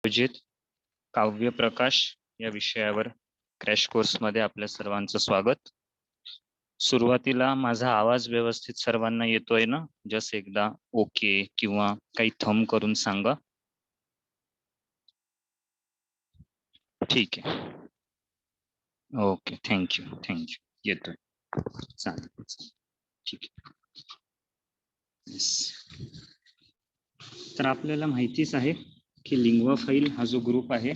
आयोजित काव्य प्रकाश या विषयावर क्रॅश कोर्स मध्ये आपल्या सर्वांचं स्वागत. सुरुवातीला माझा आवाज व्यवस्थित सर्वांना येतोय ना? जस्ट एकदा ओके किंवा काही थंब करून सांगा. ठीक आहे, ओके, थँक्यू. येतोय, चालेल, ठीक आहे. तर आपल्याला माहितीच आहे की लिंग्वा फाईल हा जो ग्रुप आहे,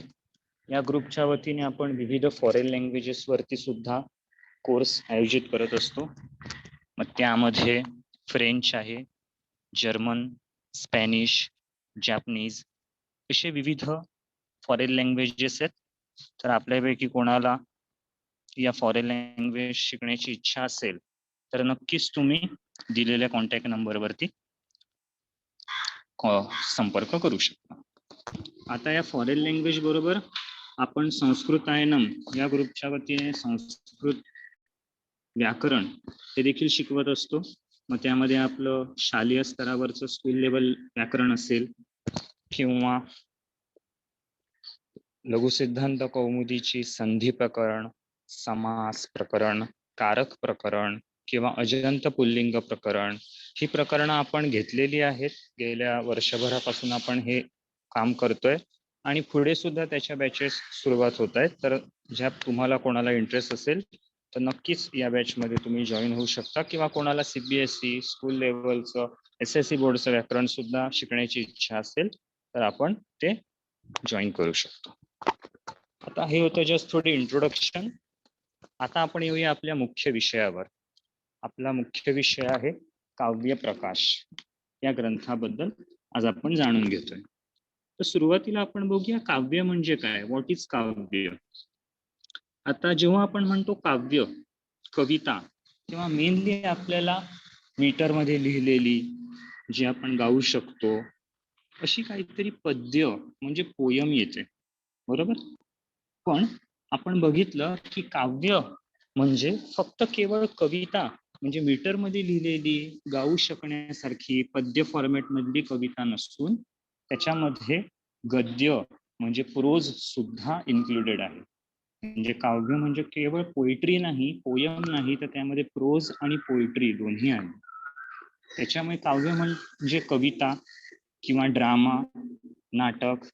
या ग्रुपच्या वतीने आपण विविध फॉरेन लँग्वेजेस वरती सुद्धा कोर्स आयोजित करत असतो. मग त्यामध्ये फ्रेंच आहे, जर्मन, स्पॅनिश, जॅपनीज असे विविध फॉरेन लँग्वेजेस आहेत. तर आपल्यापैकी कोणाला या फॉरेन लँग्वेज शिकण्याची इच्छा असेल तर नक्कीच तुम्ही दिलेल्या कॉन्टॅक्ट नंबरवरती संपर्क करू शकता. आता या फॉरेन लँग्वेज बरोबर आपण संस्कृतायनम या ग्रुपच्या वतीने संस्कृत व्याकरण हे देखील शिकवत असतो. मग त्यामध्ये आपलं शालेय स्तरावरचं स्कूल लेवल व्याकरण असेल किंवा लघुसिद्धांत कौमुदीची संधी प्रकरण, समास प्रकरण, कारक प्रकरण किंवा अजंत पुल्लिंग प्रकरण ही प्रकरणं आपण घेतलेली आहेत. गेल्या वर्षभरापासून आपण हे काम करतोय आणि पुढे सुद्धा त्याच्या बॅचेस सुरुवात होत आहेत. तर ज्या तुम्हाला कोणाला इंटरेस्ट असेल तर नक्कीच या बॅच मध्ये तुम्ही जॉईन होऊ शकता, किंवा कोणाला सीबीएसई स्कूल लेवलचं SSC बोर्डचं व्याकरण सुद्धा शिकण्याची इच्छा असेल तर आपण ते जॉईन करू शकतो. आता हे होतं जस्ट थोडी इंट्रोडक्शन. आता आपण येऊया आपल्या मुख्य विषयावर. आपला मुख्य विषय आहे काव्य प्रकाश. या ग्रंथाबद्दल आज आपण जाणून घेतोय. तर सुरुवातीला आपण बघूया काव्य म्हणजे काय, व्हॉट इज काव्य. आता जेव्हा आपण म्हणतो काव्य, कविता, तेव्हा मेनली आपल्याला मीटरमध्ये लिहिलेली जी आपण गाऊ शकतो अशी काहीतरी पद्य म्हणजे पोयम येते, बरोबर. पण आपण बघितलं की काव्य म्हणजे फक्त केवळ कविता म्हणजे मीटरमध्ये लिहिलेली गाऊ शकण्यासारखी पद्य फॉर्मॅट मधली कविता नसून त्याच्यामध्ये गद्य म्हणजे प्रोज सुद्धा इन्क्लुडेड आहे. म्हणजे काव्य म्हणजे केवळ पोएट्री नाही, पोयम नाही, तर त्यामध्ये प्रोज आणि पोएट्री दोन्ही आहे. त्याच्यामुळे काव्य म्हणजे कविता किंवा ड्रामा, नाटक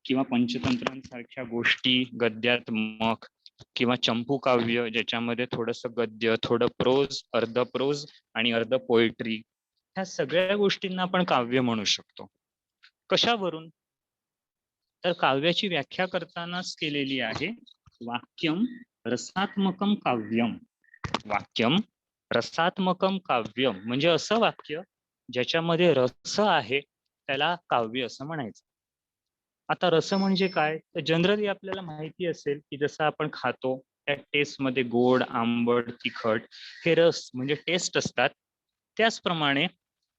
किंवा पंचतंत्रांसारख्या गोष्टी गद्यात्मक, किंवा चंपू काव्य ज्याच्यामध्ये थोडस गद्य, थोडं प्रोज, अर्ध प्रोज आणि अर्ध पोएट्री, ह्या सगळ्या गोष्टींना आपण काव्य म्हणू शकतो. कशावरून? तर काव्याची व्याख्या करतानाच केलेली आहे, वाक्यम रसात्मकम काव्यम. वाक्यम रसात्मकम काव्यम म्हणजे असं वाक्य ज्याच्यामध्ये रस आहे त्याला काव्य असं म्हणायचं. आता रस म्हणजे काय, तर जनरली आपल्याला माहिती असेल की जसं आपण खातो त्या टेस्ट मध्ये गोड, आंबट, तिखट हे रस म्हणजे टेस्ट असतात. त्याचप्रमाणे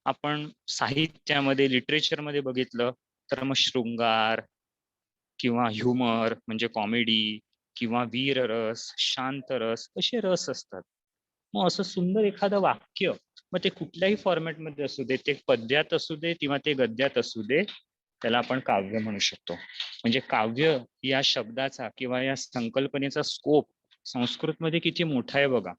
आपण साहित्यामध्ये, लिटरेचरमध्ये बघितलं तर मग शृंगार किंवा ह्युमर म्हणजे कॉमेडी किंवा वीर रस, शांत रस असे रस असतात. मग असं सुंदर एखादं वाक्य, मग ते कुठल्याही फॉर्मॅटमध्ये असू दे, ते पद्यात असू दे किंवा ते गद्यात असू दे, त्याला आपण काव्य म्हणू शकतो. म्हणजे काव्य या शब्दाचा किंवा या संकल्पनेचा स्कोप संस्कृतमध्ये किती मोठा आहे बघा.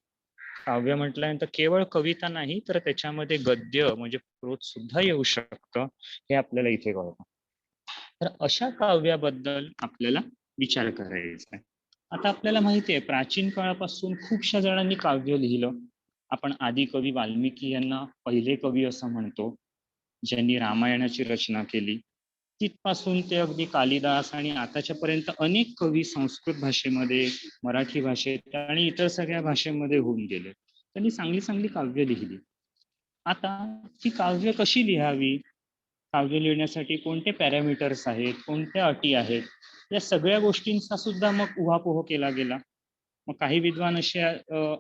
काव्य म्हटल्यानंतर केवळ कविता नाही तर त्याच्यामध्ये गद्य म्हणजे प्रोज सुद्धा येऊ शकतं, हे आपल्याला इथे कळतं. तर अशा काव्याबद्दल आपल्याला विचार करायचा आहे. आता आपल्याला माहिती आहे प्राचीन काळापासून खूपशा जणांनी काव्य लिहिलं. आपण आदी कवी वाल्मिकी यांना पहिले कवी असं म्हणतो, ज्यांनी रामायणाची रचना केली. तिथपासून ते अगदी कालिदास आणि आताच्या पर्यंत अनेक कवी संस्कृत भाषेमध्ये, मराठी भाषेत आणि इतर सगळ्या भाषेमध्ये होऊन गेले. त्यांनी चांगली चांगली काव्य लिहिली. आता ती काव्य कशी लिहावी, काव्य लिहिण्यासाठी कोणते पॅरामीटर्स आहेत, कोणत्या अटी आहेत, या सगळ्या गोष्टींचा सुद्धा मग उहापोह केला गेला. मग काही विद्वान असे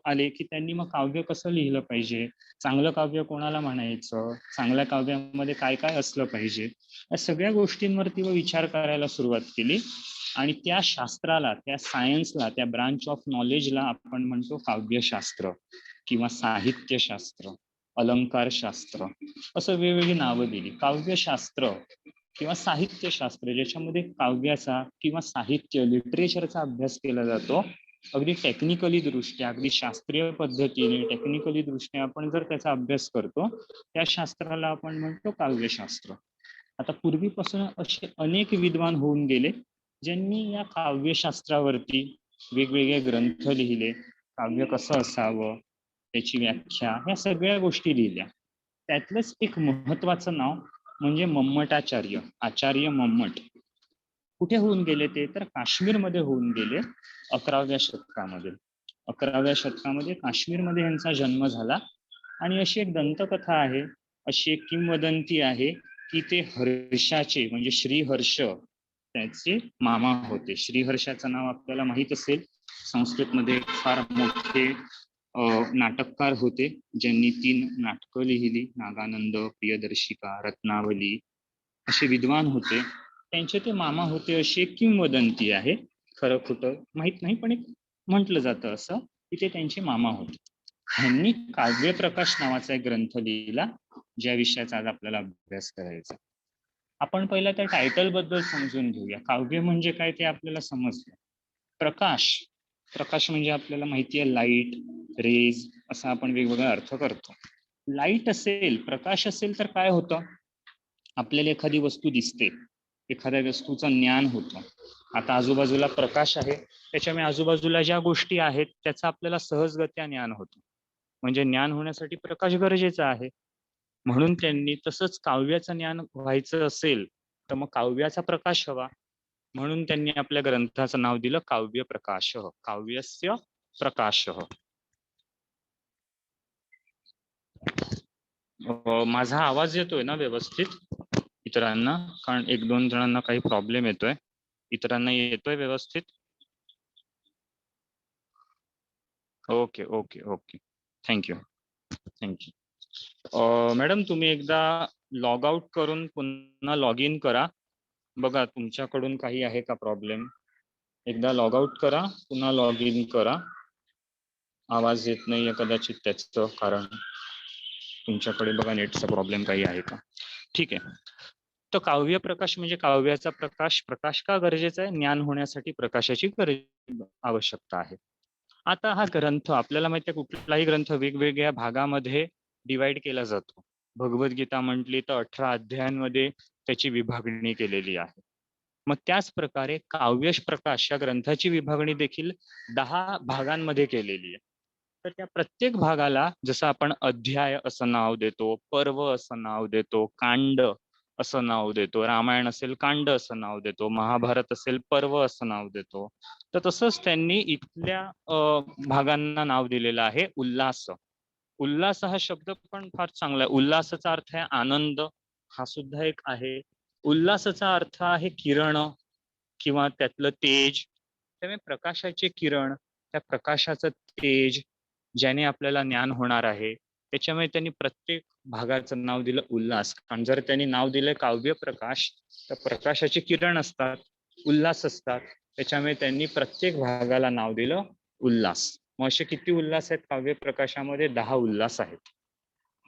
आले की त्यांनी मग काव्य कसं लिहिलं पाहिजे, चांगलं काव्य कोणाला म्हणायचं, चांगल्या काव्यामध्ये काय काय असलं पाहिजे, या सगळ्या गोष्टींवरती विचार करायला सुरुवात केली. आणि त्या शास्त्राला, त्या सायन्सला, त्या ब्रांच ऑफ नॉलेजला आपण म्हणतो काव्यशास्त्र किंवा साहित्यशास्त्र, अलंकारशास्त्र असं वेगवेगळी नावं दिली. काव्यशास्त्र किंवा साहित्यशास्त्र, ज्याच्यामध्ये काव्याचा किंवा साहित्य लिटरेचरचा अभ्यास केला जातो, अगदी टेक्निकली दृष्ट्या, अगदी शास्त्रीय पद्धतीने टेक्निकली दृष्ट्या आपण जर त्याचा अभ्यास करतो, त्या शास्त्राला आपण म्हणतो काव्यशास्त्र. आता पूर्वीपासून असे अनेक विद्वान होऊन गेले ज्यांनी या काव्यशास्त्रावरती वेगवेगळे ग्रंथ लिहिले, काव्य कसं असावं, त्याची व्याख्या, ह्या सगळ्या गोष्टी लिहिल्या. त्यातलंच एक महत्वाचं नाव म्हणजे मम्मटाचार्य, आचार्य मम्मट. कुठे होऊन गेले ते, तर काश्मीरमध्ये होऊन गेले 11व्या शतकामध्ये. 11व्या शतकामध्ये काश्मीरमध्ये यांचा जन्म झाला. आणि अशी एक दंतकथा आहे, अशी एक किंवदंती आहे की ते हर्षाचे म्हणजे श्रीहर्ष त्याचे मामा होते. श्रीहर्षाचं नाव आपल्याला माहित असेल, संस्कृतमध्ये फार मोठे नाटककार होते, ज्यांनी 3 नाटकं लिहिली, नागानंद, प्रियदर्शिका, रत्नावली, असे विद्वान होते. त्यांचे ते मामा होते अशी एक किंवदंती आहे. खरं खोटं माहित नाही, पण एक म्हटलं जातं असं की ते त्यांचे मामा होते. ह्यांनी काव्यप्रकाश नावाचा एक ग्रंथ लिहिला, ज्या विषयाचा आज आपल्याला अभ्यास करायचा. आपण पहिला त्या टायटल बद्दल समजून घेऊया. काव्य म्हणजे काय ते आपल्याला समजलं. प्रकाश, प्रकाश म्हणजे आपल्याला माहिती आहे लाईट, रेज, असा आपण वेगवेगळा अर्थ करतो. लाईट असेल, प्रकाश असेल तर काय होतं, आपल्याला एखादी वस्तू दिसते, एखाद्या वस्तूचं ज्ञान होतं. आता आजूबाजूला प्रकाश आहे, त्याच्यामुळे आजूबाजूला ज्या गोष्टी आहेत त्याचा आपल्याला सहजगत्या ज्ञान होतं. म्हणजे ज्ञान होण्यासाठी प्रकाश गरजेचा आहे. म्हणून त्यांनी तसंच काव्याचं ज्ञान व्हायचं असेल तर मग काव्याचा प्रकाश हवा. म्हणून त्यांनी आपल्या ग्रंथाचं नाव दिलं काव्य प्रकाश, काव्यस्य प्रकाश. माझा आवाज येतोय ना व्यवस्थित इतरांना? कारण 1-2 जणांना काही प्रॉब्लेम येतोय. इतरांना येतोय व्यवस्थित? Okay okay okay, thank you thank you. Madam तुम्ही एकदा लॉग आउट करून पुन्हा लॉग इन करा. बघा तुमच्याकडून काही आहे का प्रॉब्लेम. एकदा लॉग आउट करा, पुन्हा लॉग इन करा. आवाज येत नाहीये, कदाचित त्याचं कारण तुमच्याकडे बघा नेटचा प्रॉब्लेम काही आहे का. ठीक आहे. तर काव्य प्रकाश म्हणजे काव्याचा प्रकाश. प्रकाश का गरजेचा आहे? ज्ञान होण्यासाठी प्रकाशाची आवश्यकता आहे. आता हा ग्रंथ आपल्याला माहिती आहे, कुठलाही ग्रंथ वेगवेगळ्या भागामध्ये डिवाइड केला जातो. भगवद्गीता म्हटली तर 18 अध्यायांमध्ये त्याची विभागणी केलेली आहे. मग त्याच प्रकारे काव्य प्रकाश या ग्रंथाची विभागणी देखील 10 भागांमध्ये केलेली आहे. तर त्या प्रत्येक भागाला जसं आपण अध्याय असं नाव देतो, पर्व असं नाव देतो, कांड असं नाव देतो, रामायण असेल कांड असं नाव देतो, महाभारत असेल पर्व असं नाव देतो. तर तसंच त्यांनी इथल्या भागांना नाव दिलेलं आहे उल्हास. उल्हास हा शब्द पण फार चांगला आहे. उल्हासाचा अर्थ आहे आनंद, हा सुद्धा एक आहे. उल्हासाचा अर्थ आहे किरण किंवा त्यातलं तेज. त्यामुळे प्रकाशाचे किरण, त्या प्रकाशाचं तेज, ज्याने आपल्याला ज्ञान होणार आहे, त्याच्यामुळे त्यांनी प्रत्येक भागाचं नाव दिलं उल्हास. आणि जर त्यांनी नाव दिलं काव्य प्रकाश, तर प्रकाशाचे किरण असतात, उल्हास असतात, त्याच्यामुळे त्यांनी प्रत्येक भागाला नाव दिलं उल्हास. मग असे किती उल्हास आहेत काव्य प्रकाशामध्ये? 10 उल्हास आहेत.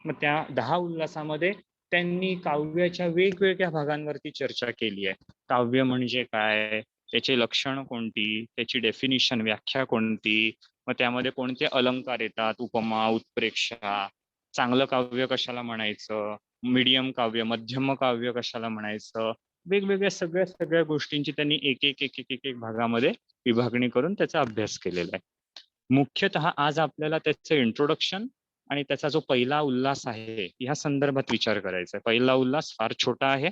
मग त्या 10 उल्हासामध्ये त्यांनी काव्याच्या वेगवेगळ्या भागांवरती चर्चा केली आहे. काव्य म्हणजे काय, त्याचे लक्षण कोणती, त्याची डेफिनिशन व्याख्या कोणती, मग त्यामध्ये कोणते अलंकार येतात, उपमा, उत्प्रेक्षा, चांगलं काव्य कशाला म्हणायचं, मीडियम काव्य, मध्यम काव्य कशाला म्हणायचं, वेगवेगळ्या सगळ्या गोष्टींची त्यांनी एक एक एक एक एक एक भागामध्ये विभागणी करून त्याचा अभ्यास केलेला आहे. मुख्यतः आज आपल्याला त्याचं इंट्रोडक्शन आणि त्याचा जो पहिला उल्हास आहे ह्या संदर्भात विचार करायचा आहे. पहिला उल्हास फार छोटा आहे,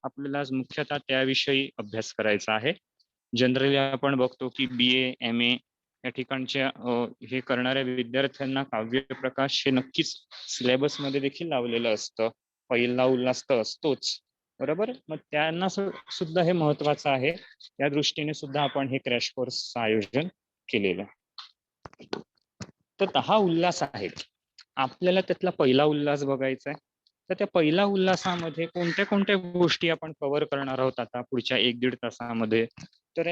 आपल्याला आज मुख्यतः त्याविषयी अभ्यास करायचा आहे. जनरली आपण बघतो की BA MA या ठिकाणच्या हे करणाऱ्या विद्यार्थ्यांना काव्य प्रकाश हे नक्कीच सिलेबस मध्ये देखील लावलेलं असतं. पहिला उल्हास तर असतोच, बरोबर. मग त्यांना सुद्धा हे महत्वाचं आहे. या दृष्टीने सुद्धा आपण हे क्रॅश कोर्सचं आयोजन केलेलं आहे. तर 10 उल्हास आहेत. आपल्याला त्यातला पहिला उल्हास बघायचा आहे. तर त्या पहिला उल्हासामध्ये कोणत्या कोणत्या गोष्टी आपण कव्हर करणार आहोत आता पुढच्या 1-1.5 तासामध्ये. तर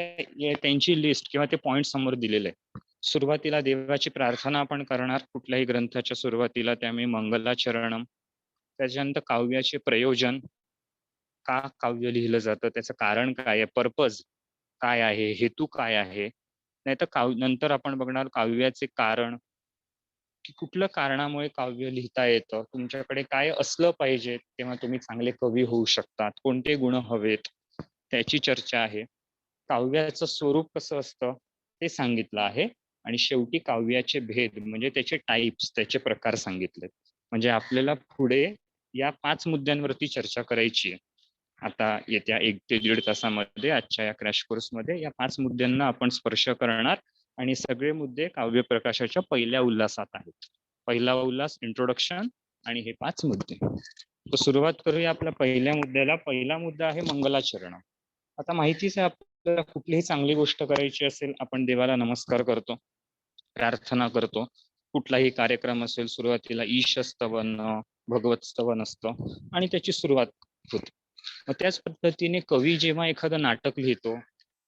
त्यांची लिस्ट किंवा ते पॉइंट समोर दिलेले आहे. सुरुवातीला देवाची प्रार्थना आपण करणार कुठल्याही ग्रंथाच्या सुरुवातीला, त्यामुळे मंगलाचरणम. त्याच्यानंतर काव्याचे प्रयोजन, का काव्य लिहिलं जातं, त्याचं कारण काय आहे, पर्पज काय आहे, हेतू काय आहे. नाहीतर नंतर आपण बघणार काव्याचे कारण, की कुठल्या कारणामुळे काव्य लिहिता येतं, तुमच्याकडे काय असलं पाहिजे तेव्हा तुम्ही चांगले कवी होऊ शकतात, कोणते गुण हवेत, त्याची चर्चा आहे. काव्याचं स्वरूप कसं असतं ते सांगितलं आहे. आणि शेवटी काव्याचे भेद म्हणजे त्याचे टाइप्स, त्याचे प्रकार सांगितले. म्हणजे आपल्याला पुढे या 5 मुद्द्यांवरती चर्चा करायची आहे. आता येत्या 1 ते 1.5 तासामध्ये आजच्या या क्रॅश कोर्समध्ये या 5 मुद्द्यांना आपण स्पर्श करणार आणि सगळे मुद्दे काव्य प्रकाशाच्या पहिल्या उल्हासात आहेत. पहिला उल्हास इंट्रोडक्शन आणि हे 5 मुद्दे. तर सुरुवात करूया आपल्या पहिल्या मुद्द्याला. पहिला मुद्दा आहे मंगलाचरण. आता माहितीच आहे आपल्याला, कुठलीही चांगली गोष्ट करायची असेल आपण देवाला नमस्कार करतो, प्रार्थना करतो. कुठलाही कार्यक्रम असेल सुरुवातीला ईश स्तवन, भगवत स्तवन असतं आणि त्याची सुरुवात होते. मग त्याच पद्धतीने कवी जेव्हा एखादं नाटक लिहितो,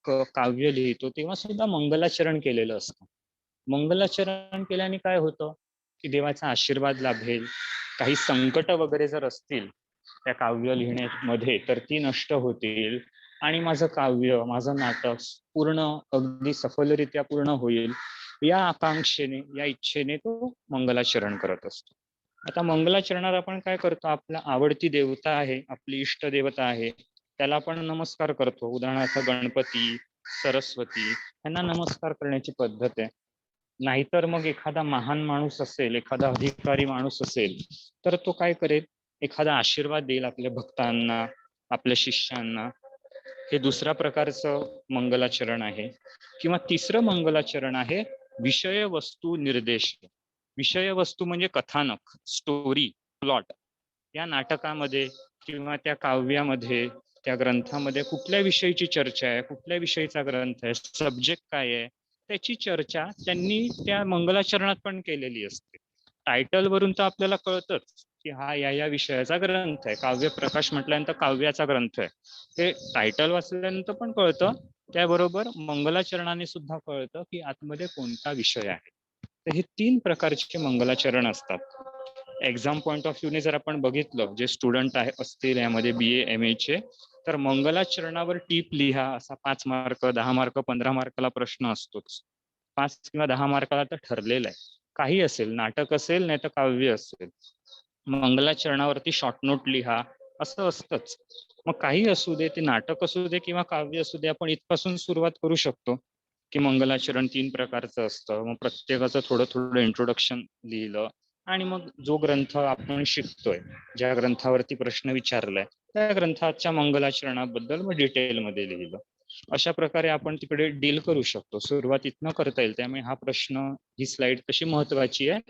काव्य लिहितो, तेव्हा सुद्धा मंगलाचरण केलेलं असतं. मंगलाचरण केल्याने काय होतं, की देवाचा आशीर्वाद लाभेल. काही संकट वगैरे जर असतील त्या काव्य लिहिण्यामध्ये तर ती नष्ट होतील आणि माझं काव्य, माझं नाटक पूर्ण अगदी सफलरित्या पूर्ण होईल, या आकांक्षेने, या इच्छेने तो मंगलाचरण करत असतो. आता मंगलाचरणात आपण काय करतो, आपला आवडती देवता आहे, आपली इष्ट देवता आहे, त्याला आपण नमस्कार करतो. उदाहरणार्थ गणपती, सरस्वती यांना नमस्कार करण्याची पद्धत आहे. नाहीतर मग एखादा महान माणूस असेल, एखादा अधिकारी माणूस असेल, तर तो काय करेल, एखादा आशीर्वाद देईल आपल्या भक्तांना, आपल्या शिष्यांना. हे दुसऱ्या प्रकारचं मंगलाचरण आहे. किंवा तिसरं मंगलाचरण आहे विषय वस्तू निर्देश. विषय वस्तू म्हणजे कथानक, स्टोरी, प्लॉट. या नाटकामध्ये किंवा त्या काव्यामध्ये, त्या ग्रंथामध्ये कुठल्या विषयीची चर्चा आहे, कुठल्या विषयीचा ग्रंथ आहे, सब्जेक्ट काय आहे, त्याची चर्चा त्यांनी त्या मंगलाचरणात पण केलेली असते. टायटल वरून तर आपल्याला कळतच की हा या विषयाचा ग्रंथ आहे. काव्य प्रकाश म्हटल्यानंतर काव्याचा ग्रंथ आहे, ते टायटल वाचल्यानंतर पण कळतं. त्याबरोबर मंगलाचरणाने सुद्धा कळतं की आतमध्ये कोणता विषय आहे. तर हे 3 प्रकारचे मंगलाचरण असतात. एक्झाम पॉइंट ऑफ व्ह्यूने जर आपण बघितलं, जे स्टुडंट असतील यामध्ये BA MA चे, तर मंगलाचरणावर टीप लिहा असा 5 मार्क, 10 मार्क, 15 मार्काला प्रश्न असतोच. 5 किंवा 10 मार्काला तर ठरलेलं आहे. काही असेल, नाटक असेल नाही तर काव्य असेल, मंगलाचरणावरती शॉर्ट नोट लिहा असं असतंच. मग काही असू दे, ते नाटक असू दे किंवा काव्य असू दे, आपण इथपासून सुरुवात करू शकतो की मंगलाचरण 3 प्रकारचं असतं. मग प्रत्येकाचं थोडं थोडं इंट्रोडक्शन लिहिलं आणि मग जो ग्रंथ आपण शिकतोय, ज्या ग्रंथावरती प्रश्न विचारलाय, त्या ग्रंथाच्या मंगलाचरणाबद्दल मग डिटेलमध्ये लिहिलं. अशा प्रकारे आपण तिकडे डील करू शकतो. सुरुवात इथनं करता येईल. त्यामुळे हा प्रश्न, ही स्लाइड कशी महत्वाची आहे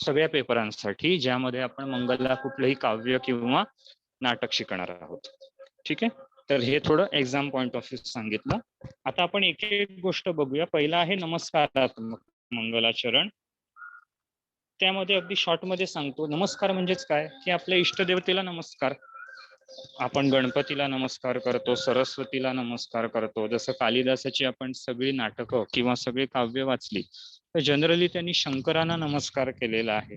सगळ्या पेपरांसाठी ज्यामध्ये आपण मंगलला कुठलंही काव्य किंवा नाटक शिकणार आहोत. ठीक आहे. तर हे थोडं एक्झाम पॉइंट ऑफ व्ह्यू सांगितलं. आता आपण एक एक गोष्ट बघूया. पहिला आहे नमस्कारात्मक मंगलाचरण. त्यामध्ये अगदी शॉर्ट मध्ये सांगतो. नमस्कार म्हणजेच काय, की आपल्या इष्टदेवतेला नमस्कार. आपण गणपतीला नमस्कार करतो, सरस्वतीला नमस्कार करतो. जसं कालिदासाची आपण सगळी नाटकं किंवा सगळी काव्य वाचली तर जनरली त्यांनी शंकरांना नमस्कार केलेला आहे.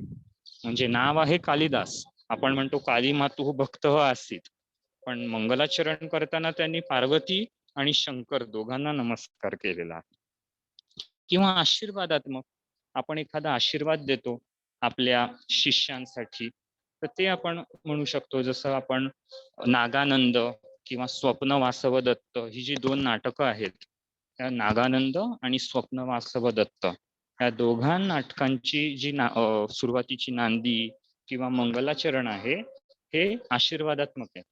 म्हणजे नाव आहे कालिदास, आपण म्हणतो काली मातु भक्त आसीत, पण मंगलाचरण करताना त्यांनी पार्वती आणि शंकर दोघांना नमस्कार केलेला आहे. किंवा आशीर्वादात्मक, आपण एखादा आशीर्वाद देतो आपल्या शिष्यांसाठी, तर ते आपण म्हणू शकतो. जसं आपण नागानंद किंवा स्वप्न वासव दत्त ही जी 2 नाटकं आहेत, त्या नागानंद आणि स्वप्न वासव दत्त या दोघां नाटकांची जी सुरुवातीची नांदी किंवा मंगलाचरण आहे, हे आशीर्वादात्मक आहे.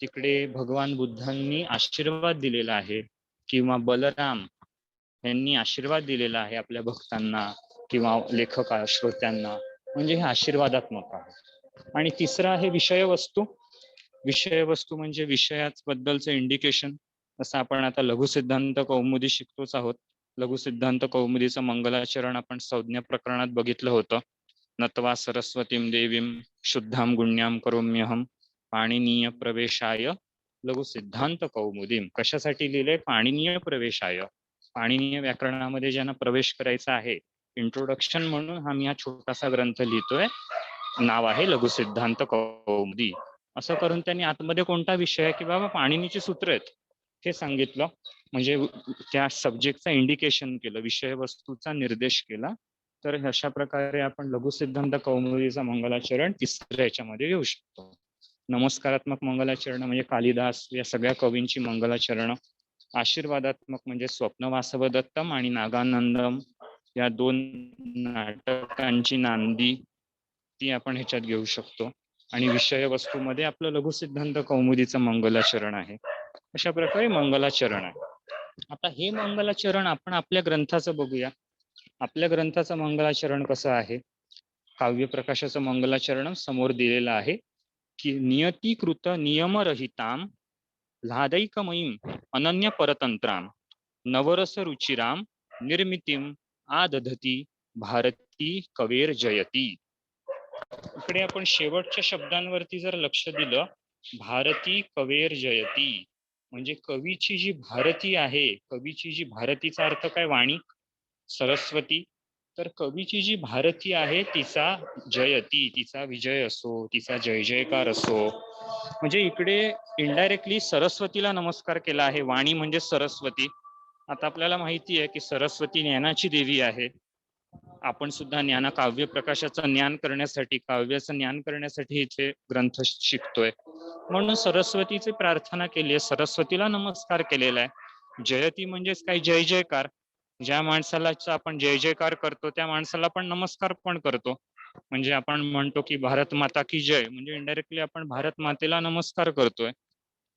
तिकडे भगवान बुद्धांनी आशीर्वाद दिलेला आहे किंवा बलराम यांनी आशीर्वाद दिलेला आहे आपल्या भक्तांना किंवा लेखका श्रोत्यांना, म्हणजे हे आशीर्वादात्मक आहे. आणि तिसरं आहे विषय वस्तू. विषय वस्तू म्हणजे विषयाबद्दलचं इंडिकेशन. जसं आपण आता लघुसिद्धांत कौमुदी शिकतोच आहोत. लघुसिद्धांत कौमुदीचं मंगलाचरण आपण संज्ञा प्रकरणात बघितलं होतं. नत्वा सरस्वतीं देवीं शुद्धां गुण्यां करोम्यहम पाणिनीय प्रवेशाय लघुसिद्धांत कौमुदीम. कशासाठी लिहिलंय? पाणिनीय प्रवेशाय. पाणिनीय व्याकरणामध्ये ज्यांना प्रवेश करायचा आहे, इंट्रोडक्शन म्हणून मी हा छोटासा ग्रंथ लिहितोय. नाव आहे लघुसिद्धांत कौमुदी. असं करून त्यांनी आतमध्ये कोणता विषय आहे की बाबा पाणिनीची सूत्र आहेत हे सांगितलं. म्हणजे त्या सब्जेक्टचा इंडिकेशन केलं, विषय वस्तूचा निर्देश केला. तर अशा प्रकारे आपण लघुसिद्धांत कौमुदीचा मंगलाचरण तिसऱ्या याच्यामध्ये घेऊ शकतो. नमस्कारात्मक मंगलाचरण म्हणजे कालिदास या सगळ्या कवींची मंगलाचरण. आशीर्वादात्मक म्हणजे स्वप्न वासवदत्तम आणि नागानंदम या 2 नाटकांची नांदी ती आपण ह्याच्यात घेऊ शकतो. आणि विषय वस्तूमध्ये आपलं लघुसिद्धांत कौमुदीचं मंगलाचरण आहे. अशा प्रकारे मंगलाचरण आहे. आता हे मंगलाचरण आपण आपल्या ग्रंथाचं बघूया. आपल्या ग्रंथाचं मंगलाचरण कसं आहे? काव्य प्रकाशाचं मंगलाचरण समोर दिलेलं आहे की नियतीकृत नियमरहिताम ल्हादैकमयीम अनन्य परतंत्राम नवरस रुचिराम निर्मितीम आदधती भारती कवेर जयती. इकडे आपण शेवटच्या शब्दांवरती जर लक्ष दिलं, भारती कवेर जयती म्हणजे कवीची जी भारती आहे, कवीची जी भारतीचा अर्थ काय? वाणी, सरस्वती. तर कवीची जी भारती आहे तिचा जयती, तिचा विजय असो, तिचा जय जयकार असो. म्हणजे इकडे इनडायरेक्टली सरस्वतीला नमस्कार केला आहे. वाणी म्हणजे सरस्वती. आता आपल्याला माहिती आहे की सरस्वती ज्ञानाची देवी आहे. आपण सुद्धा काव्य प्रकाशाचं ज्ञान करण्यासाठी, काव्याचं ज्ञान करण्यासाठी इथे ग्रंथ शिकतोय. म्हणून सरस्वतीची प्रार्थना केली आहे, सरस्वतीला नमस्कार केलेला आहे. जयती म्हणजेच काय? जय जयकार. ज्या माणसाला आपण जय जयकार करतो त्या माणसाला आपण नमस्कार पण करतो. म्हणजे आपण म्हणतो की भारत माता की जय, म्हणजे इनडायरेक्टली आपण भारत मातेला नमस्कार करतोय.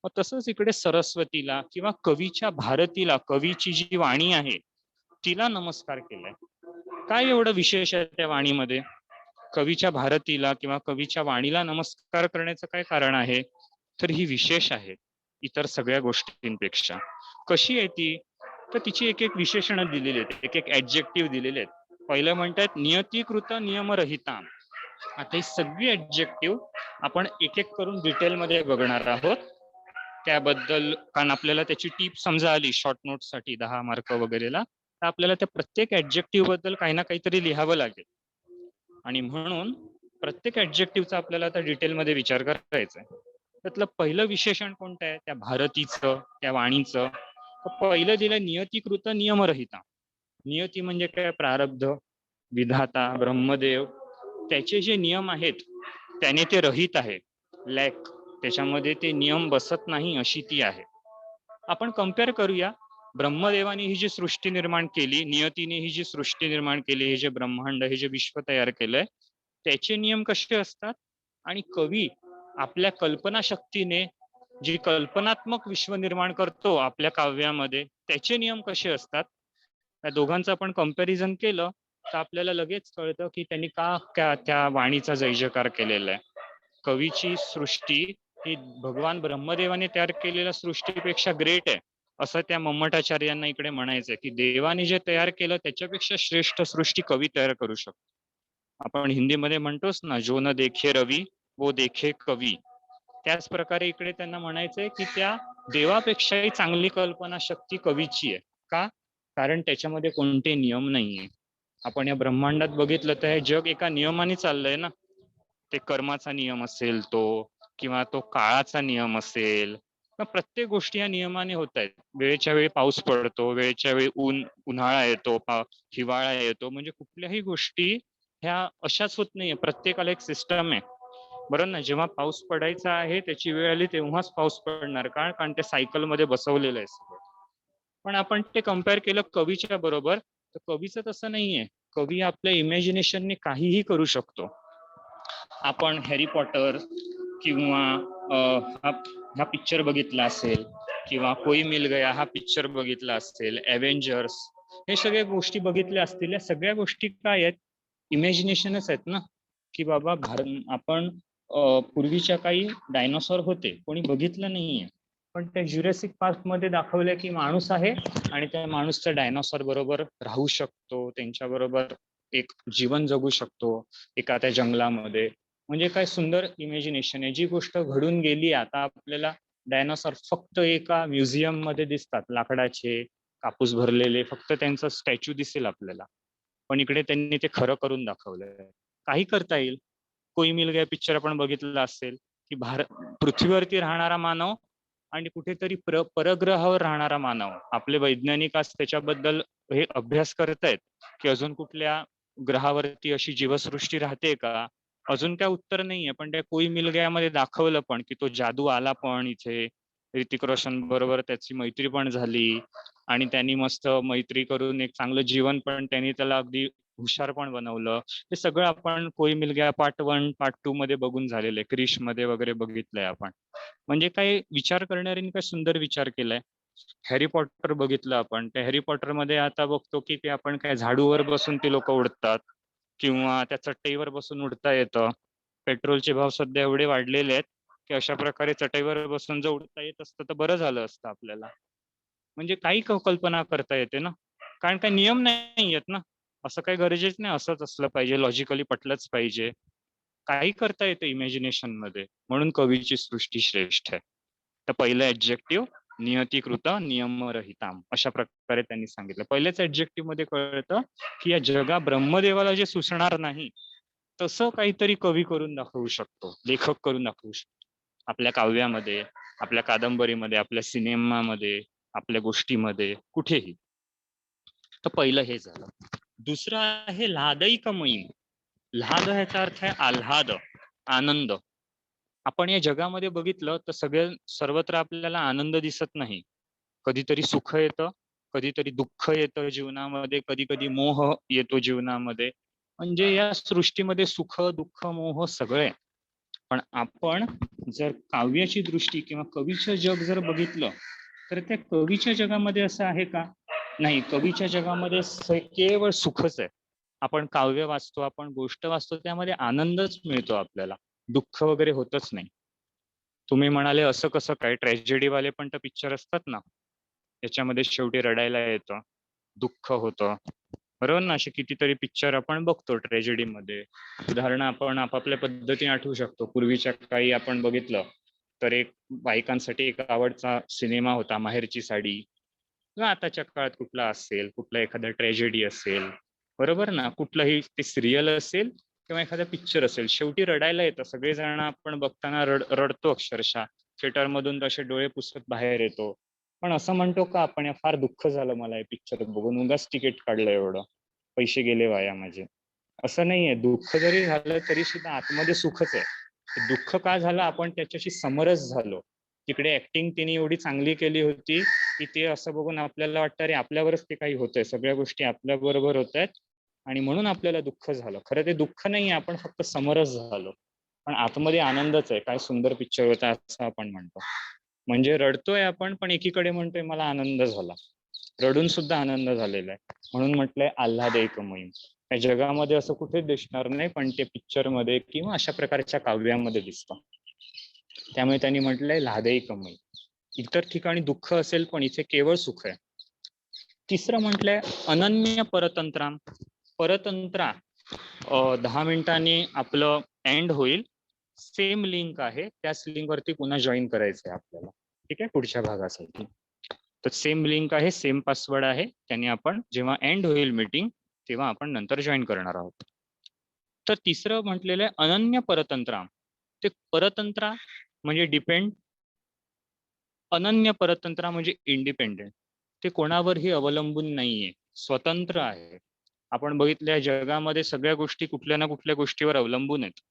मग तसंच इकडे सरस्वतीला किंवा कवीच्या भारतीला, कवीची जी वाणी आहे तिला नमस्कार केलाय. काय एवढं विशेष आहे त्या वाणीमध्ये? कवीच्या भारतीला किंवा कवीच्या वाणीला नमस्कार करण्याचं काय कारण आहे? तर ही विशेष आहे इतर सगळ्या गोष्टींपेक्षा. कशी आहे ती? तर तिची एक एक विशेषणं दिलेली आहेत, एक एक ऍडजेक्टिव्ह दिलेले आहेत. पहिलं म्हणतात नियतीकृत नियमरहिता. आता ही सगळी ऍडजेक्टिव्ह आपण एक एक करून डिटेलमध्ये बघणार आहोत. त्याबद्दल कारण आपल्याला त्याची टीप समजा आली शॉर्ट नोट साठी 10 मार्क वगैरेला, तर आपल्याला त्या प्रत्येक ऍडजेक्टिव्ह बद्दल काही ना काहीतरी लिहावं लागेल. आणि म्हणून प्रत्येक ऍडजेक्टिव्हचा आपल्याला आता डिटेलमध्ये विचार करायचा आहे. त्यातलं पहिलं विशेषण कोणतं आहे त्या भारतीचं, त्या वाणीचं? पहिलं दिलं नियतीकृत नियमरहिता. नियती म्हणजे काय? प्रारब्ध, विधाता, ब्रह्मदेव, त्याचे जे नियम आहेत त्याने ते रहित आहे, लॅक, त्याच्यामध्ये ते नियम बसत नाही अशी ती आहे. आपण कम्पेअर करूया. ब्रह्मदेवाने ही जी सृष्टी निर्माण केली, नियतीने ही जी सृष्टी निर्माण केली, हे जे ब्रह्मांड, हे जे विश्व तयार केलंय, त्याचे नियम कसे असतात? आणि कवी आपल्या कल्पनाशक्तीने जी कल्पनात्मक विश्व निर्माण करतो आपल्या काव्यामध्ये, त्याचे नियम कसे असतात? या दोघांचं आपण कंपॅरिझन केलं तर आपल्याला लगेच कळतं की त्यांनी का त्या वाणीचा जय जयकार केलेला आहे. कवीची सृष्टी ही भगवान ब्रह्मदेवाने तयार केलेल्या सृष्टीपेक्षा ग्रेट आहे असं त्या मम्मटाचार्यांना इकडे म्हणायचंय की देवाने जे तयार केलं त्याच्यापेक्षा श्रेष्ठ सृष्टी कवी तयार करू शकतो. आपण हिंदीमध्ये म्हणतोच ना, जो न देखे रवी वो देखे कवी. त्याच प्रकारे इकडे त्यांना म्हणायचंय की त्या देवापेक्षाही चांगली कल्पना शक्ती कवीची आहे. का? कारण त्याच्यामध्ये कोणते नियम नाहीये. आपण या ब्रह्मांडात बघितलं तर हे जग एका नियमाने चाललंय ना. ते कर्माचा नियम असेल तो, किंवा तो काळाचा नियम असेल, प्रत्येक गोष्टी या नियमाने होत आहेत. वेळेच्या वेळी पाऊस पडतो, वेळेच्या वेळी उन्हाळा येतो, हिवाळा येतो. म्हणजे कुठल्याही गोष्टी ह्या अशाच होत नाहीये. प्रत्येकाला एक सिस्टम आहे, बरोबर ना? जेव्हा पाऊस पडायचा आहे त्याची वेळ आली तेव्हाच पाऊस पडणार. कारण ते सायकल मध्ये बसवलेलं आहे सगळं. पण आपण ते कम्पेअर केलं कवीच्या बरोबर, तर कवीचं तसं नाहीये. कवी आपल्या इमॅजिनेशनने काहीही करू शकतो. आपण हॅरी पॉटर किंवा हा पिक्चर बघितला असेल, किंवा कोई मिल गया हा पिक्चर बघितला असेल, एव्हेंजर्स, हे सगळ्या गोष्टी बघितल्या असतील. या सगळ्या गोष्टी काय आहेत? इमॅजिनेशनच आहेत ना. की बाबा आपण पूर्वीच्या काही डायनोसॉर होते, कोणी बघितलं नाहीये, पण त्या ज्युरासिक पार्क मध्ये दाखवलंय की माणूस आहे आणि त्या माणूसचा डायनोसॉर बरोबर राहू शकतो, त्यांच्या बरोबर एक जीवन जगू शकतो एखाद्या जंगलामध्ये. म्हणजे काय सुंदर इमॅजिनेशन आहे. जी गोष्ट घडून गेली आता आपल्याला डायनोसॉर फक्त एका म्युझियम मध्ये दिसतात, लाकडाचे कापूस भरलेले, फक्त त्यांचा स्टॅच्यू दिसेल आपल्याला. पण इकडे त्यांनी ते खरं करून दाखवलंय. काही करता येईल. कोई मिल गया पिक्चर आपण बघितला असेल की पृथ्वीवरती राहणारा मानव आणि कुठेतरी परग्रहावर राहणारा मानव, आपले वैज्ञानिक आज त्याच्याबद्दल हे अभ्यास करतायत की अजून कुठल्या ग्रहावरती अशी जीवसृष्टी राहते का. अजून काय उत्तर नाहीये, पण त्या कोई मिल गयामध्ये दाखवलं पण की तो जादू आला पण इथे, ऋतिक रोशन बरोबर त्याची मैत्री पण झाली आणि त्यांनी मस्त मैत्री करून एक चांगलं जीवन पण त्यांनी त्याला अगदी हुशार पण बनवलं. हे सगळं आपण कोई मिल गया पार्ट 1 पार्ट 2 मध्ये बघून झालेलं आहे, क्रिश मध्ये वगैरे बघितलंय आपण. म्हणजे काय विचार करणाऱ्यांनी काय सुंदर विचार केलाय. हॅरी पॉटर बघितलं आपण, त्या हॅरी पॉटर मध्ये आता बघतो की ते आपण काय झाडूवर बसून ते लोक उडतात किंवा त्या चटईवर बसून उडता येतं. पेट्रोलचे भाव सध्या एवढे वाढलेले आहेत की अशा प्रकारे चटईवर बसून जर उडता येत असतं तर बरं झालं असतं आपल्याला. म्हणजे काही कल्पना करता येते ना, कारण काही नियम नाही आहेत ना. असं काही गरजेच नाही असंच असलं पाहिजे, लॉजिकली पटलंच पाहिजे. काही करता येतं इमॅजिनेशन मध्ये, म्हणून कवीची सृष्टी श्रेष्ठ आहे. तर पहिलं ऍडजेक्टिव्ह नियतीकृत नियमरहिताम, अशा प्रकारे त्यांनी सांगितलं. पहिल्याच ऍडजेक्टिव्ह मध्ये कळतं की या जगा ब्रह्मदेवाला जे सुचणार नाही तसं काहीतरी कवी करून दाखवू शकतो, लेखक करून दाखवू शकतो. आपल्या काव्यामध्ये, आपल्या कादंबरीमध्ये, आपल्या सिनेमामध्ये, आपल्या गोष्टीमध्ये, कुठेही. तर पहिलं हे झालं. दुसरं आहे ल्हादैकमयी. ल्हाद ह्याचा अर्थ आहे आल्हाद, आनंद. आपण या जगामध्ये बघितलं तर सर्वत्र आपल्याला आनंद दिसत नाही. कधीतरी सुख येतं, कधीतरी दुःख येतं जीवनामध्ये, कधी कधी मोह येतो जीवनामध्ये. म्हणजे या सृष्टीमध्ये सुख दुःख मोह सगळे. पण आपण जर काव्याची दृष्टी किंवा कवीचं जग जर बघितलं तर त्या कवीच्या जगामध्ये असं आहे का? नाही, कवीच्या जगामध्ये केवळ सुखच आहे. आपण काव्य वाचतो, आपण गोष्ट वाचतो, त्यामध्ये आनंदच मिळतो आपल्याला, दुःख वगैरे होतच नाही. तुम्ही म्हणाले असं कसं काय, ट्रॅजेडी वाले पण तर पिक्चर असतात ना, त्याच्यामध्ये शेवटी रडायला येतं, दुःख होतं, बरोबर ना. असे कितीतरी पिक्चर आपण बघतो ट्रॅजेडी मध्ये. उदाहरण आपण आपापल्या पद्धतीने आठवू शकतो. पूर्वीच्या काळी आपण बघितलं तर एक बायकांसाठी एक आवडता सिनेमा होता माहेरची साडी, किंवा आताच्या काळात कुठला असेल, कुठला एखादा ट्रॅजेडी असेल, बरोबर ना, कुठलंही ते सिरियल असेल किंवा एखादा पिक्चर असेल, शेवटी रडायला येतं. सगळेजण आपण बघताना रडतो अक्षरशः, थिएटर मधून तसे डोळे पुसत बाहेर येतो. पण असं म्हणतो का आपण फार दुःख झालं मला हे पिक्चर बघून, उगाच तिकीट काढलं, एवढं पैसे गेले वाया माझे. असं नाहीये, दुःख जरी झालं तरी सुद्धा आतमध्ये सुखच आहे. दुःख का झालं, आपण त्याच्याशी समरस झालो. तिकडे ऍक्टिंग तिने एवढी चांगली केली होती की ते असं बघून आपल्याला वाटतं अरे आपल्यावरच ते काही होतंय, सगळ्या गोष्टी आपल्या बरोबर होत आहेत आणि म्हणून आपल्याला दुःख झालं. खरं ते दुःख नाहीये, आपण फक्त समरस झालो. पण आतमध्ये आनंदच आहे. काय सुंदर पिक्चर होता असं आपण म्हणतो. म्हणजे रडतोय आपण, पण एकीकडे म्हणतोय मला आनंद झाला, रडून सुद्धा आनंद झालेला आहे. म्हणून म्हटलंय आल्हादैकमयी. या जगामध्ये असं कुठेच दिसणार नाही, पण ते पिक्चर मध्ये किंवा अशा प्रकारच्या काव्यामध्ये दिसतं. त्यामुळे त्यांनी म्हटलंय ल्हादैकमयी. इतर ठिकाणी दुःख असेल पण इथे केवळ सुख आहे. तिसरं म्हटलंय अनन्य परतंत्रा. परतंत्रा 10 मिनिटांनी आपलं एंड होईल. सेम लिंक आहे, त्याच लिंक वरती पुन्हा जॉईन करायचंय आपल्याला. ठीक आहे, पुढच्या भागासाठी. तर सेम लिंक आहे, सेम पासवर्ड आहे, त्याने आपण जेव्हा एंड होईल मीटिंग तेव्हा आपण नंतर जॉईन करणार आहोत. तर तिसरं म्हटलेलं आहे अनन्य परतंत्रा. ते परतंत्रा म्हणजे डिपेंड, अनन्य परतंत्रा म्हणजे इंडिपेंडेंट. ते कोणावरही अवलंबून नाहीये, स्वतंत्र आहे. आपण बघितल्या जगामध्ये सगळ्या गोष्टी कुठल्या ना कुठल्या गोष्टीवर अवलंबून आहेत.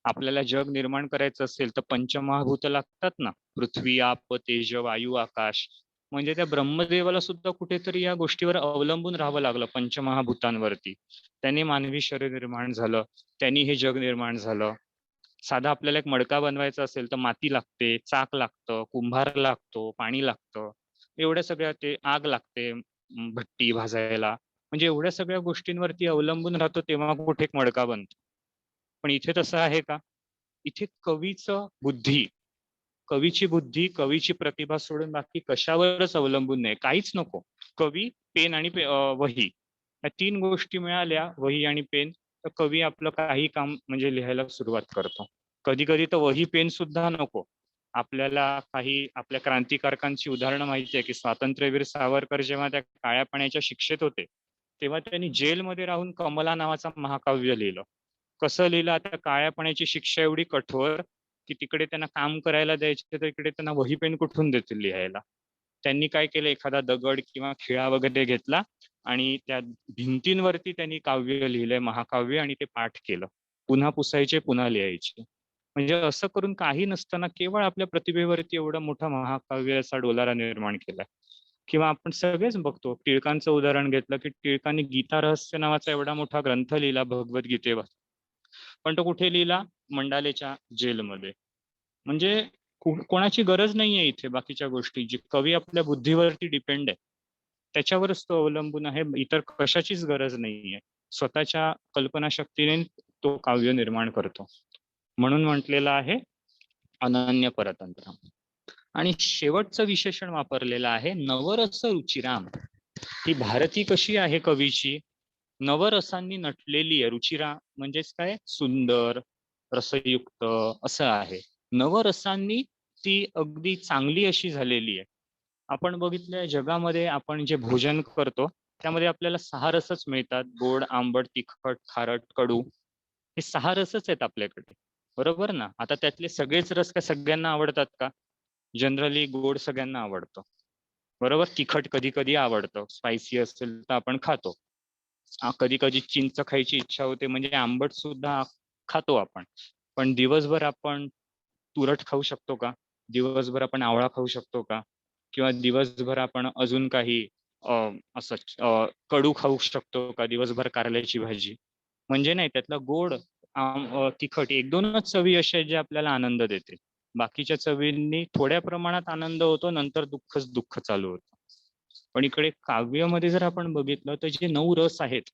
आपल्याला जग निर्माण करायचं असेल तर पंचमहाभूत लागतात ना, पृथ्वी आप तेज वायू आकाश. म्हणजे त्या ब्रह्मदेवाला सुद्धा कुठेतरी या गोष्टीवर अवलंबून राहावं लागलं, पंचमहाभूतांवरती. त्यांनी मानवी शरीर निर्माण झालं, त्यांनी हे जग निर्माण झालं. साधा आपल्याला एक मडका बनवायचा असेल तर माती लागते, चाक लागतं, कुंभार लागतो, पाणी लागतं, एवढ्या सगळ्या, ते आग लागते, भट्टी भाजायला. म्हणजे एवढ्या सगळ्या गोष्टींवरती अवलंबून राहतो तेव्हा कुठे एक मडका बनतो. पण इथे तसं आहे का? इथे कवीची बुद्धी, कवीची प्रतिभा सोडून बाकी कशावरच अवलंबून नाही, काहीच नको. कवी, पेन आणि वही, या 3 गोष्टी मिळाल्या, वही आणि पेन, तर कवी आपलं काही काम म्हणजे लिहायला सुरुवात करतो. कधी कधी तर वही पेन सुद्धा नको. आपल्याला काही आपल्या क्रांतिकारकांची उदाहरणं माहिती आहे की स्वातंत्र्यवीर सावरकर जेव्हा त्या काळ्या पाण्याच्या शिक्षेत होते तेव्हा त्यांनी जेलमध्ये राहून कमला नावाचं महाकाव्य लिहिलं. कसं लिहिलं? आता काळ्या पाण्याची शिक्षा एवढी कठोर की तिकडे त्यांना काम करायला द्यायचे तर इकडे त्यांना वही पेन कुठून देतील लिहायला. त्यांनी काय केलं, एखादा दगड किंवा खिळा वगैरे घेतला आणि त्या भिंतींवरती त्यांनी काव्य लिहिलंय, महाकाव्य, आणि ते पाठ केलं. पुन्हा पुसायचे, पुन्हा लिहायचे. म्हणजे असं करून काही नसताना केवळ आपल्या प्रतिभेवरती एवढा मोठा महाकाव्याचा डोलारा निर्माण केलाय. किंवा आपण सगळेच बघतो, टिळकांचं उदाहरण घेतलं की टिळकांनी गीता रहस्य नावाचा एवढा मोठा ग्रंथ लिहिला भगवद्गीतेवर, पण तो कुठे लिहिला? मंडालेच्या जेलमध्ये. म्हणजे कोणाची गरज नाहीये इथे बाकीच्या गोष्टींची. कवी आपल्या बुद्धीवरती डिपेंड आहे, त्याच्यावरच तो अवलंबून आहे, इतर कशाचीच गरज नाहीये. स्वतःच्या कल्पनाशक्तीने तो काव्य निर्माण करतो. म्हणून म्हटलेलं आहे अनन्य परतंत्र. आणि शेवटचं विशेषण वापरलेलं आहे नवरस रुचिराम. ही भारती कशी आहे कवीची? नवरसांनी नटलेली आहे. रुचिरा म्हणजेच काय? सुंदर, रसयुक्त असं आहे. नवरसांनी ती अगदी चांगली अशी झालेली आहे. आपण बघितलंय जगामध्ये आपण जे भोजन करतो त्यामध्ये आपल्याला 6 रसच मिळतात: गोड, आंबट, तिखट, खारट, कडू. हे 6 रसच आहेत आपल्याकडे, बरोबर ना? आता त्यातले सगळेच रस का सगळ्यांना आवडतात का? जनरली गोड सगळ्यांना आवडतं, बरोबर. तिखट कधी कधी आवडतं, स्पायसी असेल तर आपण खातो. कधी कधी चिंच खायची इच्छा होते, म्हणजे आंबट सुद्धा खातो आपण. पण दिवसभर आपण तुरट खाऊ शकतो का? दिवसभर आपण आवळा खाऊ शकतो का? किंवा दिवसभर आपण अजून काही असं कडू खाऊ शकतो का? दिवसभर कारल्याची भाजी. म्हणजे नाही, त्यातला गोड, तिखट, एक दोनच चवी अशा आहेत ज्या आपल्याला आनंद देते. बाकीच्या चवींनी थोड्या प्रमाणात आनंद होतो, नंतर दुःखच दुःख चालू होतं. पण इकडे काव्यामध्ये जर आपण बघितलं तर जे 9 रस आहेत,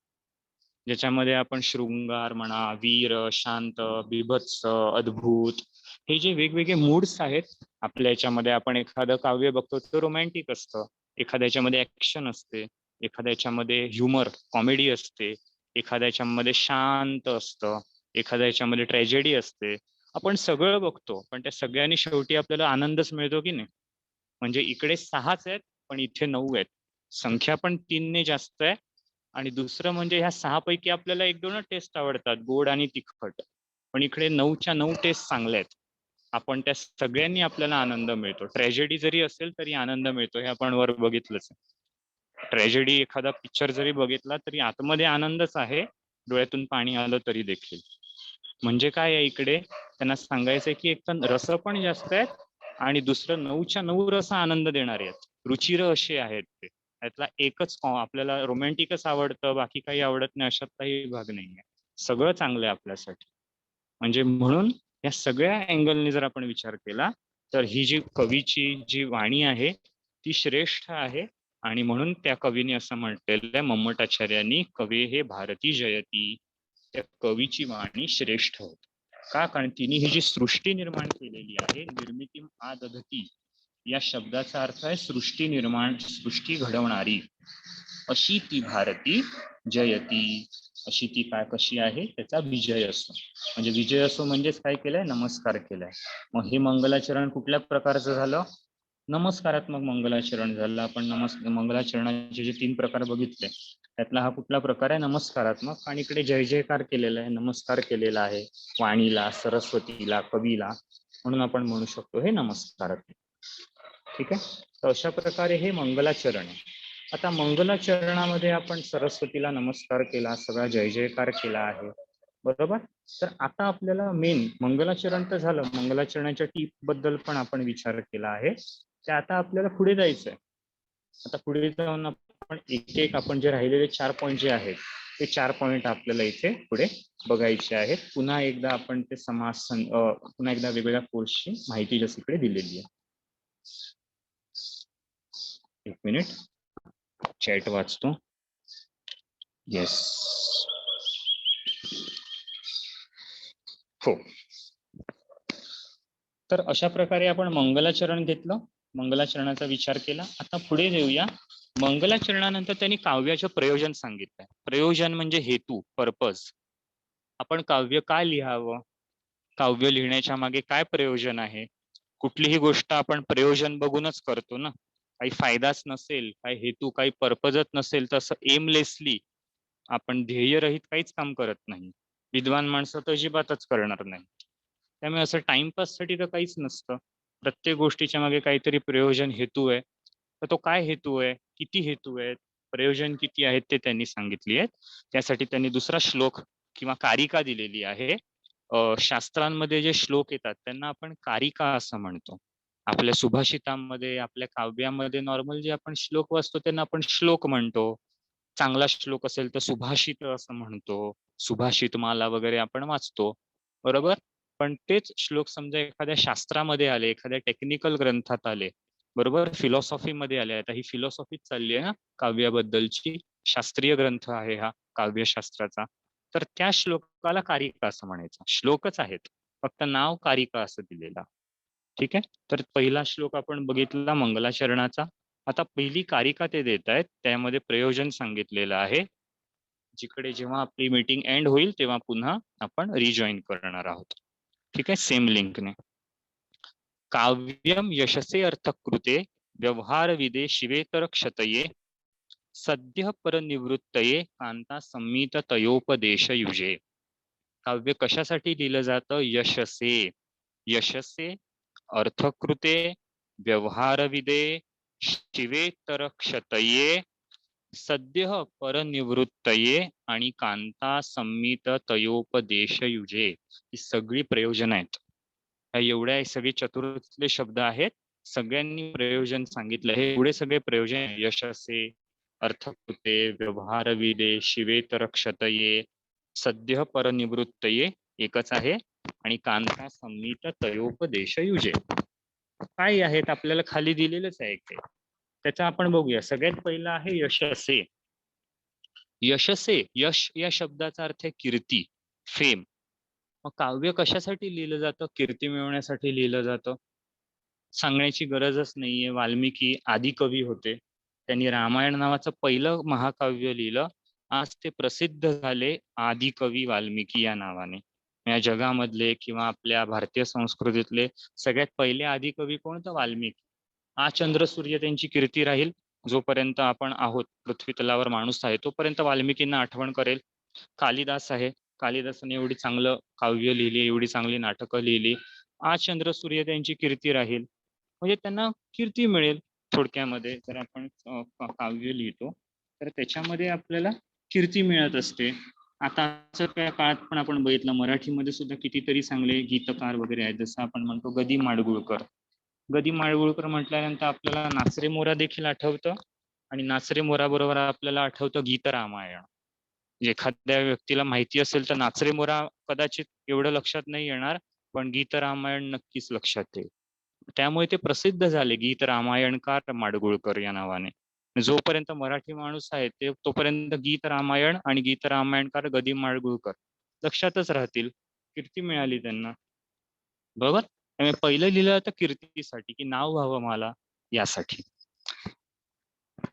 ज्याच्यामध्ये आपण शृंगार म्हणा, वीर, शांत, बिभत्स, अद्भुत, हे जे वेगवेगळे मूड्स आहेत आपल्या याच्यामध्ये. आपण एखादं काव्य बघतो तर रोमॅन्टिक असतं, एखाद्याच्यामध्ये ऍक्शन असते, एखाद्याच्यामध्ये ह्युमर, कॉमेडी असते, एखाद्याच्यामध्ये शांत असतं, एखाद्याच्यामध्ये ट्रॅजेडी असते. आपण सगळं बघतो, पण त्या सगळ्यांनी शेवटी आपल्याला आनंदच मिळतो की नाही? म्हणजे इकडे 6च आहेत, पण इथे 9 आहेत. संख्या पण 3 ने जास्त आहे. आणि दुसरं म्हणजे ह्या 6 पैकी आपल्याला 1-2च टेस्ट आवडतात, गोड आणि तिखट. पण इकडे 9च्या 9 टेस्ट चांगल्या आहेत. आपण त्या सगळ्यांनी आपल्याला आनंद मिळतो. ट्रॅजेडी जरी असेल तरी आनंद मिळतो, हे आपण वर बघितलंच. ट्रॅजेडी एखादा पिक्चर जरी बघितला तरी आतमध्ये आनंदच आहे, डोळ्यातून पाणी आलं तरी देखील. म्हणजे काय आहे इकडे? त्यांना सांगायचंय की एक तर रस पण जास्त आहेत आणि दुसरं 9च्या 9 रस आनंद देणारे आहेत, रुचिर असे आहेत ते. त्यातला एकच आपल्याला रोमॅन्टिकच आवडतं, बाकी काही आवडत नाही, अशातलाही भाग नाहीये. सगळं चांगलं आहे आपल्यासाठी. म्हणजे म्हणून या सगळ्या अँगलने जर आपण विचार केला तर ही जी कवीची जी वाणी आहे ती श्रेष्ठ आहे. आणि म्हणून त्या कवीने असं म्हटलेलं आहे मम्मटाचार्यांनी, कवी हे भारती जयती. त्या कवीची वाणी श्रेष्ठ होती. का? कारण तिने ही जी सृष्टी निर्माण केलेली आहे, निर्मिती आदधती या शब्दाचा अर्थ आहे सृष्टी निर्माण, सृष्टी घडवणारी. अशी ती भारती जयती. अशी ती काय कशी आहे? त्याचा विजय असो. म्हणजे विजय असो म्हणजेच काय केलंय? नमस्कार केलाय. मग हे मंगलाचरण कुठल्या प्रकारचं झालं? नमस्कारात्मक मंगलाचरण झालं. आपण मंगलाचरणाचे जे 3 प्रकार बघितले त्यातला हा कुठला प्रकार आहे? नमस्कारात्मक. आणि इकडे जय जयकार केलेला आहे, नमस्कार केलेला आहे वाणीला, सरस्वतीला, कवीला. म्हणून आपण म्हणू शकतो हे नमस्कारात्मक. ठीक आहे. तर अशा प्रकारे हे मंगलाचरण आहे. आता मंगलाचरणामध्ये आपण सरस्वतीला नमस्कार केला, सगळा जय जयकार केला आहे, बरोबर. तर आता आपल्याला मेन मंगलाचरण तर झालं, मंगलाचरणाच्या टीप बद्दल पण आपण विचार केला आहे. ते आता आपल्याला पुढे जायचंय. आता पुढे जाऊन आपण एक एक आपण जे राहिलेले 4 पॉईंट जे आहेत ते 4 पॉईंट आपल्याला इथे पुढे बघायचे आहेत. पुन्हा एकदा आपण ते समास पुन्हा एकदा वेगवेगळ्या कोर्सची माहिती जशी इकडे दिलेली आहे. एक मिनिट, चॅट वाचतो. येस, हो. तर अशा प्रकारे आपण मंगलाचरण घेतलं, मंगलाचरणाचा विचार केला. आता पुढे येऊया. मंगलाचरणानंतर त्यांनी काव्याचं प्रयोजन सांगितलंय. प्रयोजन म्हणजे हेतू, पर्पज. आपण काव्य काय लिहावं, काव्य लिहिण्याच्या मागे काय प्रयोजन आहे. कुठलीही गोष्ट आपण प्रयोजन बघूनच करतो ना. काही फायदाच नसेल, काही हेतू, काही पर्पजच नसेल तर असं एमलेसली आपण ध्येयरहित काहीच काम करत नाही. विद्वान माणसं तर अजिबातच करणार नाही. त्यामुळे असं टाइमपाससाठी तर काहीच नसतं. प्रत्येक गोष्टीच्या मागे काहीतरी प्रयोजन, हेतू आहे. तर तो काय हेतू आहे, किती हेतू आहेत, प्रयोजन किती आहेत ते त्यांनी सांगितली आहेत. त्यासाठी त्यांनी दुसरा श्लोक किंवा कारिका दिलेली आहे. शास्त्रांमध्ये जे श्लोक येतात त्यांना आपण कारिका असं म्हणतो. आपल्या सुभाषितांमध्ये, आपल्या काव्यामध्ये नॉर्मल जे आपण श्लोक वाचतो त्यांना आपण श्लोक म्हणतो. चांगला श्लोक असेल तर सुभाषित असं म्हणतो. सुभाषित माला वगैरे आपण वाचतो. बरोबर? पण तेच श्लोक समजा एखाद्या शास्त्रामध्ये आले, एखाद्या टेक्निकल ग्रंथात आले, बरोबर, फिलॉसॉफीमध्ये आले. आता ही फिलॉसॉफीच चालली आहे ना काव्याबद्दलची, शास्त्रीय ग्रंथ आहे हा काव्यशास्त्राचा. तर त्या श्लोकाला कारिका असं म्हणायचं. श्लोकच आहेत, फक्त नाव कारिका असं दिलेलं. ठीक आहे. तर पहिला श्लोक आपण बघितला मंगलाचरणाचा. आता पहिली कारिका ते देत आहेत, त्यामध्ये प्रयोजन सांगितलेलं आहे. जिकडे जेव्हा आपली मीटिंग एंड होईल तेव्हा पुन्हा आपण रिजॉईन करणार आहोत. ठीक आहे, सेम लिंकने. काव्यम यशसे अर्थकृते व्यवहार विदे शिवेतर क्षतये सद्य परनिवृत्तये कांता संमित तयोपदेश युजे. काव्य कशासाठी लिहिलं जातं? यशसे. यशसे अर्थकृते व्यवहारविदे शिवेतर क्षतये सद्य परनिवृत्तये आणि कांता संमित तयोपदेश युजे. ही सगळी प्रयोजन आहेत. एवढ्या सगळे चतुर्थले शब्द आहेत. सगळ्यांनी प्रयोजन सांगितलं. हे एवढे सगळे प्रयोजन यशसे, अर्थकृते, व्यवहारविदे, शिवेतर क्षतये, सद्य परनिवृत्तये एकच आहे आणि कांता संमित तयोपदेश युजे. काय आहेत आपल्याला खाली दिलेलंच आहे ते. त्याचा आपण बघूया. सगळ्यात पहिला आहे यशसे. यशसे, यश या शब्दाचा अर्थ आहे कीर्ती, फेम. मग काव्य कशासाठी लिहिलं जातं? कीर्ती मिळवण्यासाठी लिहिलं जातं. सांगण्याची गरजच नाहीये. वाल्मिकी आदिकवी होते. त्यांनी रामायण नावाचं पहिलं महाकाव्य लिहिलं. आज ते प्रसिद्ध झाले आदिकवी वाल्मिकी या नावाने. या जगामधले किंवा आपल्या भारतीय संस्कृतीतले सगळ्यात पहिले आदिकवी कोण? तर वाल्मिकी. आज चंद्र सूर्य त्यांची कीर्ती राहील. जोपर्यंत आपण आहोत, पृथ्वी तलावर माणूस आहे, तोपर्यंत वाल्मिकींना आठवण करेल. कालिदास आहे. कालिदासाने एवढी चांगलं काव्य लिहिली, एवढी चांगली नाटकं लिहिली. आज चंद्र सूर्य त्यांची कीर्ती राहील. म्हणजे त्यांना कीर्ती मिळेल. थोडक्यामध्ये जर आपण काव्य लिहितो तर त्याच्यामध्ये आपल्याला कीर्ती मिळत असते. आताच्या काळात पण आपण बघितलं, मराठीमध्ये सुद्धा कितीतरी चांगले गीतकार वगैरे आहेत. जसं आपण म्हणतो गदी माडगुळकर. गदी माडगुळकर म्हटल्यानंतर आपल्याला नाचरे मोरा देखील आठवतं आणि नाचरे मोरा बरोबर आपल्याला आठवतं गीत रामायण. एखाद्या व्यक्तीला माहिती असेल तर नाचरे मोरा कदाचित एवढं लक्षात नाही येणार, पण गीत रामायण नक्कीच लक्षात येईल. त्यामुळे ते प्रसिद्ध झाले गीत रामायणकार माडगुळकर या नावाने. जोपर्यंत मराठी माणूस आहे ते तोपर्यंत गीत रामायण आणि गीत रामायणकार गदी माडगुळकर लक्षातच राहतील. कीर्ती मिळाली त्यांना. बरोबर. त्यामुळे पहिलं लिहिलं होतं कीर्तीसाठी, की नाव व्हावं मला यासाठी.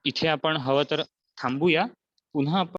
इथे आपण हवं तर थांबूया. पुन्हा आपण